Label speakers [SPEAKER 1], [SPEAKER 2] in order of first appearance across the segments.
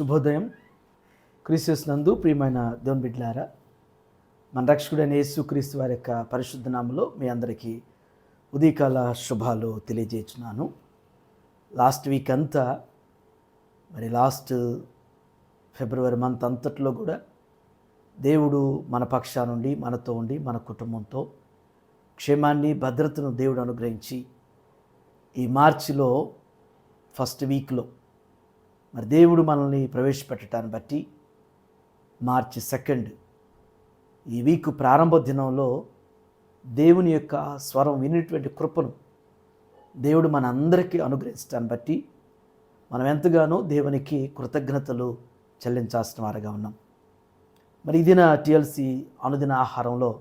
[SPEAKER 1] శుభోదయం. క్రీస్తు నందు ప్రియమైన దేవుని బిడ్డలారా, మన రక్షకుడైన యేసుక్రీస్తు వారి యొక్క పరిశుద్ధ నామములో మీ అందరికీ ఉదయకాల శుభాలు తెలియజేస్తున్నాను. లాస్ట్ వీక్ అంతా లాస్ట్ ఫిబ్రవరి మంత్ అంతట్లో కూడా దేవుడు మన పక్షా నుండి మనతో ఉండి మన కుటుంబంతో క్షేమాన్ని భద్రతను దేవుడు అనుగ్రహించి ఈ మార్చిలో ఫస్ట్ వీక్లో దేవుడు మనల్ని ప్రవేశపెట్టడాన్ని బట్టి మార్చి 2 ఈ వీక్ ప్రారంభ దినంలో దేవుని యొక్క స్వరం వినేటువంటి కృపను దేవుడు మన అందరికీ అనుగ్రహించడాన్ని బట్టి మనం ఎంతగానో దేవునికి కృతజ్ఞతలు చెల్లించాల్సిన వారుగా ఉన్నాం. ఇది నా టిఎల్సి అనుదిన ఆహారంలో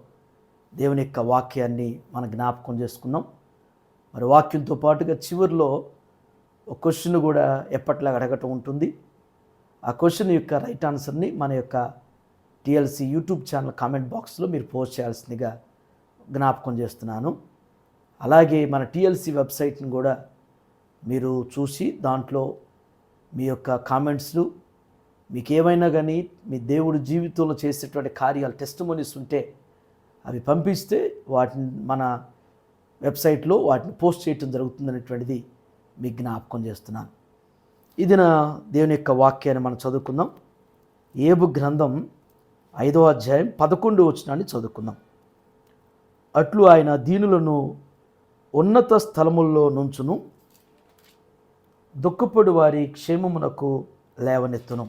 [SPEAKER 1] దేవుని యొక్క వాక్యాన్ని మనం జ్ఞాపకం చేసుకున్నాం. వాక్యంతో పాటుగా చివరిలో ఒక క్వశ్చన్ కూడా ఎప్పటిలాగా అడగటం ఉంటుంది. ఆ క్వశ్చన్ యొక్క రైట్ ఆన్సర్ని మన యొక్క టిఎల్సి యూట్యూబ్ ఛానల్ కామెంట్ బాక్స్లో మీరు పోస్ట్ చేయాల్సిందిగా జ్ఞాపకం చేస్తున్నాను. అలాగే మన టిఎల్సి వెబ్సైట్ని కూడా మీరు చూసి దాంట్లో మీ యొక్క కామెంట్స్లు మీకు ఏమైనా కానీ మీ దేవుడి జీవితంలో చేసేటువంటి కార్యాలు టెస్టిమోనీస్ ఉంటే అవి పంపిస్తే వాటిని మన వెబ్సైట్లో వాటిని పోస్ట్ చేయటం జరుగుతుందనేటువంటిది మీకు జ్ఞాపకం చేస్తున్నాను. ఇది నా దేవుని యొక్క వాక్యాన్ని మనం చదువుకుందాం. యోబు గ్రంథం 5వ అధ్యాయం 11వ వచనాన్ని చదువుకుందాం. అట్లు ఆయన దీనులను ఉన్నత స్థలముల్లో నుంచును, దుఃఖపడు వారి క్షేమమునకు లేవనెత్తును.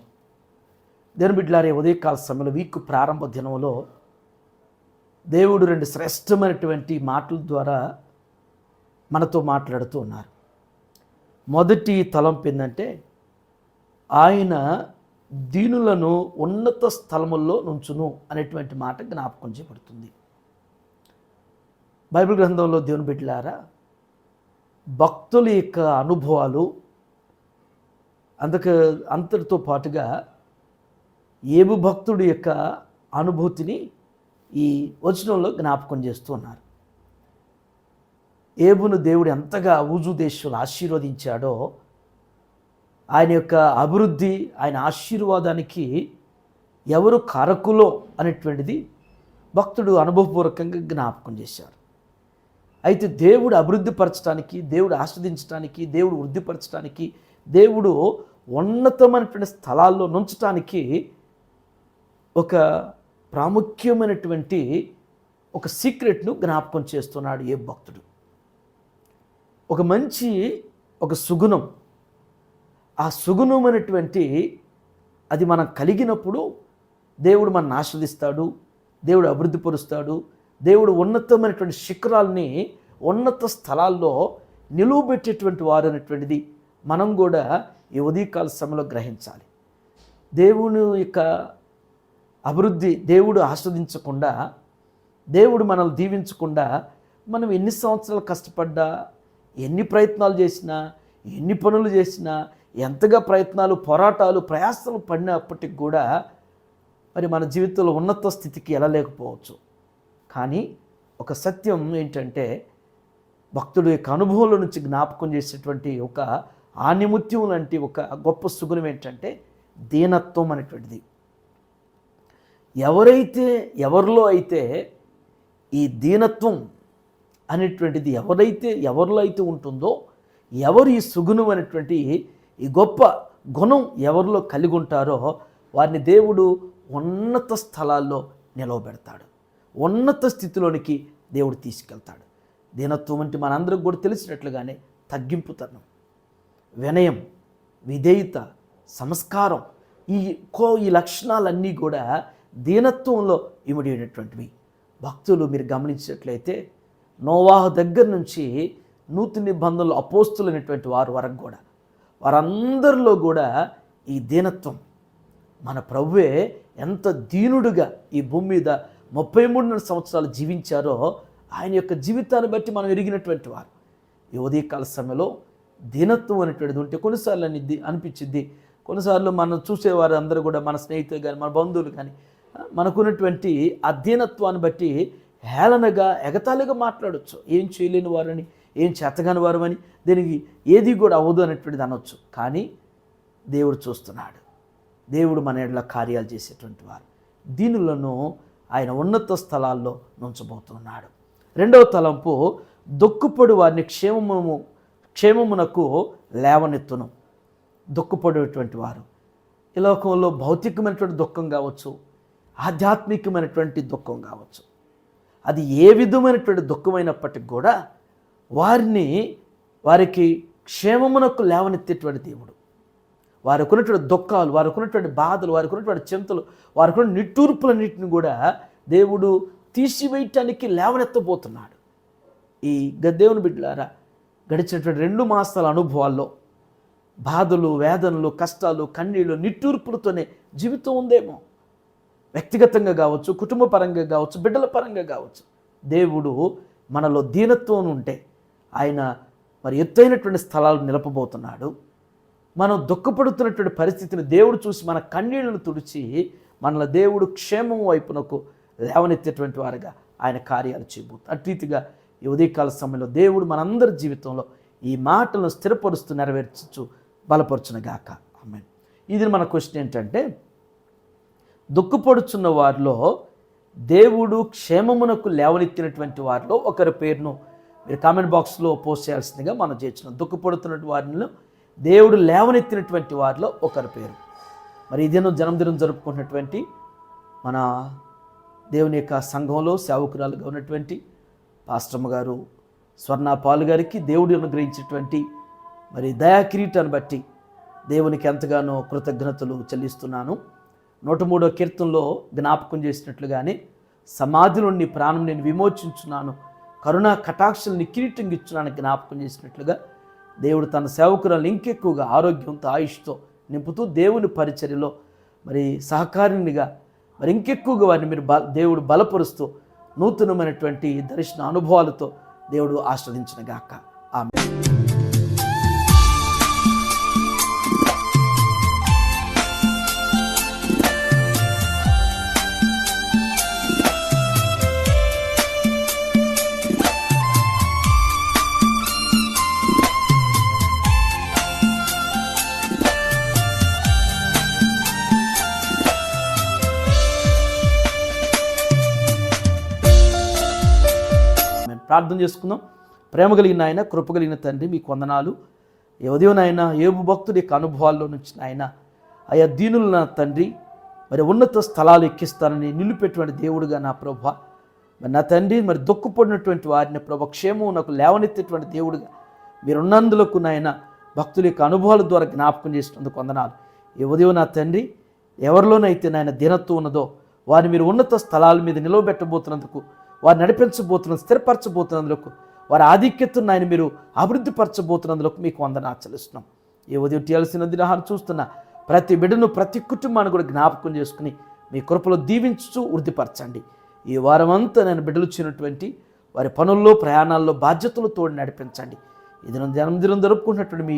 [SPEAKER 1] దేవుని బిడ్డలారే, ఉదయకాల సమయంలో వీక్ ప్రారంభ దినంలో దేవుడు 2 శ్రేష్టమైనటువంటి మాటల ద్వారా మనతో మాట్లాడుతూ ఉన్నారు. మొదటి తలంపు ఏంటంటే, ఆయన దీనులను ఉన్నత స్థలముల్లో నుంచును అనేటువంటి మాట జ్ఞాపకం చేయబడుతుంది. బైబిల్ గ్రంథంలో దేవుని బిడ్డలారా, భక్తుల యొక్క అనుభవాలు అంతటితో పాటుగా యోబు భక్తుడి యొక్క అనుభూతిని ఈ వచనంలో జ్ఞాపకం చేస్తూ ఉన్నారు. యోబును దేవుడు ఎంతగా ఊజు దేశంలో ఆశీర్వదించాడో, ఆయన యొక్క అభివృద్ధి, ఆయన ఆశీర్వాదానికి ఎవరు కారకులో అనేటువంటిది భక్తుడు అనుభవపూర్వకంగా జ్ఞాపకం చేశారు. అయితే దేవుడు అభివృద్ధిపరచడానికి, దేవుడు ఆస్వాదించడానికి, దేవుడు వృద్ధిపరచడానికి, దేవుడు ఉన్నతమైనటువంటి స్థలాల్లో నుంచడానికి ఒక ప్రాముఖ్యమైనటువంటి ఒక సీక్రెట్ను జ్ఞాపకం చేస్తున్నాడు ఏ భక్తుడు. ఒక సుగుణం, ఆ సుగుణమైనటువంటి అది మనం కలిగినప్పుడు దేవుడు మనల్ని ఆస్వాదిస్తాడు, దేవుడు అభివృద్ధిపరుస్తాడు, దేవుడు ఉన్నతమైనటువంటి శిఖరాల్ని ఉన్నత స్థలాల్లో నిలువబెట్టేటువంటి వారు అనేటువంటిది మనం కూడా ఈ ఉదయకాల సమయంలో గ్రహించాలి. దేవుని యొక్క అభివృద్ధి దేవుడు ఆస్వాదించకుండా, దేవుడు మనల్ని దీవించకుండా మనం ఎన్ని సంవత్సరాలు కష్టపడ్డా, ఎన్ని ప్రయత్నాలు చేసినా, ఎన్ని పనులు చేసినా, ఎంతగా ప్రయత్నాలు, పోరాటాలు, ప్రయాసాలు పడినప్పటికి కూడా మన జీవితంలో ఉన్నత స్థితికి వెళ్ళలేకపోవచ్చు. కానీ ఒక సత్యం ఏంటంటే, భక్తుడు యొక్క అనుభవంలో నుంచి జ్ఞాపకం చేసేటువంటి ఒక ఆణిముత్యం లాంటి ఒక గొప్ప సుగుణం ఏంటంటే దీనత్వం అనేటువంటిది. ఎవరిలో అయితే ఈ దీనత్వం అనేటువంటిది ఎవరిలో అయితే ఉంటుందో, ఎవరు ఈ సుగుణం అనేటువంటి ఈ గొప్ప గుణం ఎవరిలో కలిగి ఉంటారో వారిని దేవుడు ఉన్నత స్థలాల్లో నిలవబెడతాడు, ఉన్నత స్థితిలోనికి దేవుడు తీసుకెళ్తాడు. దీనత్వం అంటే మనందరికి కూడా తెలిసినట్లుగానే తగ్గింపుతనం, వినయం, విధేయత, సంస్కారం, ఈ లక్షణాలన్నీ కూడా దీనత్వంలో ఇమిడినటువంటివి. భక్తులు మీరు గమనించినట్లయితే నోవాహు దగ్గర నుంచి నూతన నిబంధనలు అపోస్తులైనటువంటి వారు వరకు కూడా వారందరిలో కూడా ఈ దీనత్వం, మన ప్రభువే ఎంత దీనుడుగా ఈ భూమి మీద 33 సంవత్సరాలు జీవించారో ఆయన యొక్క జీవితాన్ని బట్టి మనం ఎరిగినటువంటి వారు. ఈ ఉదయకాల సమయంలో దీనత్వం అనేటువంటిది ఉంటే కొన్నిసార్లు అనిపించింది, కొన్నిసార్లు మనం చూసేవారు అందరూ కూడా మన స్నేహితులు కానీ మన బంధువులు కానీ మనకున్నటువంటి ఆ దీనత్వాన్ని బట్టి హేళనగా ఎగతాళిగా మాట్లాడవచ్చు. ఏం చేయలేని వారని, ఏం చేతగాని వారు అని, దీనికి ఏది కూడా అవ్వదు అనేటువంటిది అనొచ్చు. కానీ దేవుడు చూస్తున్నాడు. దేవుడు మన ఎడల కార్యాలు చేసేటువంటి వారు. దీనులను ఆయన ఉన్నత స్థలాల్లో నుంచబోతున్నాడు. రెండవ తలంపు, దుఃఖపడు వారిని క్షేమమునకు లేవనెత్తును. దుఃఖపడేటువంటి వారు ఈ లోకంలో భౌతికమైనటువంటి దుఃఖం కావచ్చు, ఆధ్యాత్మికమైనటువంటి దుఃఖం కావచ్చు, అది ఏ విధమైనటువంటి దుఃఖమైనప్పటికి కూడా వారికి క్షేమమునకు లేవనెత్తేటువంటి దేవుడు. వారికి ఉన్నటువంటి దుఃఖాలు, వారికి ఉన్నటువంటి బాధలు, వారికి ఉన్నటువంటి చింతలు, వారికి ఉన్న నిట్టూర్పులన్నింటిని కూడా దేవుడు తీసివేయటానికి లేవనెత్తబోతున్నాడు. ఈ దేవుని బిడ్డలారా, గడిచినటువంటి 2 మాసాల అనుభవాల్లో బాధలు, వేదనలు, కష్టాలు, కన్నీళ్ళు, నిట్టూర్పులతోనే జీవితం ఉందేమో. వ్యక్తిగతంగా కావచ్చు, కుటుంబ పరంగా కావచ్చు, బిడ్డల పరంగా కావచ్చు. దేవుడు మనలో దీనత్వం ఉంటే ఆయన మరి ఎత్తైనటువంటి స్థలాలు నిలపబోతున్నాడు. మనం దుఃఖపడుతున్నటువంటి పరిస్థితిని దేవుడు చూసి మన కన్నీళ్లను తుడిచి మనల దేవుడు క్షేమం వైపునకు లేవనెత్తేటువంటి వారుగా ఆయన కార్యాలు చేయబోతుంది. అట్రీతిగా ఈ ఉదయకాల సమయంలో దేవుడు మనందరి జీవితంలో ఈ మాటలను స్థిరపరుస్తూ నెరవేర్చు బలపరుచునుగాక. ఆమేన్. ఇది మన క్వశ్చన్ ఏంటంటే, దుఃఖపడుచున్న వారిలో దేవుడు క్షేమమునకు లేవనెత్తినటువంటి వారిలో ఒకరి పేరును మీరు కామెంట్ బాక్స్లో పోస్ట్ చేయాల్సిందిగా మనం చేస్తున్నాం. దుఃఖపడుతున్న వారిలో దేవుడు లేవనెత్తినటువంటి వారిలో ఒకరి పేరు. మరి ఇదేనో జన్మదినం జరుపుకున్నటువంటి మన దేవుని యొక్క సంఘంలో సేవకురాలుగా ఉన్నటువంటి పాస్టమ్మ గారు స్వర్ణ పాలు గారికి దేవుడు అనుగ్రహించినటువంటి మరి దయాకిరీటాన్ని బట్టి దేవునికి ఎంతగానో కృతజ్ఞతలు చెల్లిస్తున్నాను. 103వ కీర్తనలో జ్ఞాపకం చేసినట్లుగానే, సమాధిలో నీ ప్రాణం నేను విమోచించున్నాను, కరుణా కటాక్షల్ని కిరీటంగా ఇచ్చున్నాను జ్ఞాపకం చేసినట్లుగా దేవుడు తన సేవకురాలు ఇంకెక్కువగా ఆరోగ్యంతో, ఆయుష్తో నింపుతూ దేవుని పరిచర్యలో మరి సహకారినిగా మరి ఇంకెక్కువగా వారిని మీరు దేవుడు బలపరుస్తూ నూతనమైనటువంటి దర్శన అనుభవాలతో దేవుడు ఆస్వాదించునుగాక. ఆమేన్. ప్రార్థన చేసుకుందాం. ప్రేమ కలిగిన ఆయన, కృప కలిగిన తండ్రి, మీకు వందనాలు. ఈ ఉదయం నాయన యోబు భక్తుడి యొక్క అనుభవాల్లో నుంచి నాయన ఆయా దీనులు నా తండ్రి మరి ఉన్నత స్థలాలు ఎక్కిస్తానని నిలిపేటువంటి దేవుడుగా నా ప్రభ, మరి నా తండ్రి మరి దుఃఖపడినటువంటి వారిని ప్రభ క్షేమం నాకు లేవనెత్తేటువంటి దేవుడుగా మీరున్నందులకు నాయన భక్తుల యొక్క అనుభవాల ద్వారా జ్ఞాపకం చేసినందుకు వందనాలు. ఈ ఉదయం నా తండ్రి ఎవరిలోనైతే నాయన దీనత్వం ఉన్నదో వారిని మీరు ఉన్నత స్థలాల మీద నిలవబెట్టబోతున్నందుకు, వారు నడిపించబోతున్న స్థిరపరచబోతున్నందుకు, వారి ఆధిక్యతను ఆయన మీరు అభివృద్ధి పరచబోతున్నందుకు మీకు వందనాలు చెల్లిస్తున్నాం. ఈ ఉదయం చేయాల్సిన దినాన్ని చూస్తున్న ప్రతి బిడ్డను, ప్రతి కుటుంబాన్ని కూడా జ్ఞాపకం చేసుకుని మీ కృపలో దీవించుతూ వృద్ధిపరచండి. ఈ వారం అంతా నేను బిడ్డలు ఇచ్చినటువంటి వారి పనుల్లో, ప్రయాణాల్లో బాధ్యతలు తోడు నడిపించండి. ఇది జన్మదినం జరుపుకున్నటువంటి మీ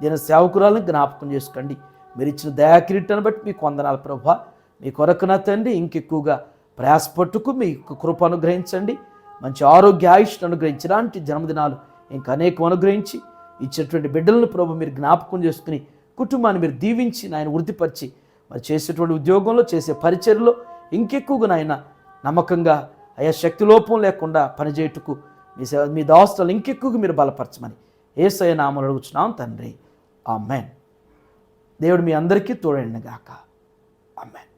[SPEAKER 1] దిన సేవకురాలను జ్ఞాపకం చేసుకోండి. మీరు ఇచ్చిన దయాకిరీటాన్ని బట్టి మీకు వందనాలు ప్రభువా. మీ కొరకు నా తండ్రి ఇంకెక్కువగా ప్రయాసపట్టుకు మీ కృప అనుగ్రహించండి. మంచి ఆరోగ్య ఆయుష్ను అనుగ్రహించి, ఇలాంటి జన్మదినాలు ఇంకా అనేకం అనుగ్రహించి ఇచ్చేటువంటి బిడ్డలను ప్రభు మీరు జ్ఞాపకం చేసుకుని కుటుంబాన్ని మీరు దీవించి నాయన వృద్ధిపరిచి మరి చేసేటువంటి ఉద్యోగంలో, చేసే పరిచర్యలో ఇంకెక్కువగా నాయన నమ్మకంగా అయ్యా శక్తి లోపం లేకుండా పనిచేయుటకు మీ దాస్తులను ఇంకెక్కువగా మీరు బలపరచమని యేసయ్య నామములో అడుగుచున్నాం తండ్రి. ఆమేన్. దేవుడు మీ అందరికీ తోడైనగాక. ఆమేన్.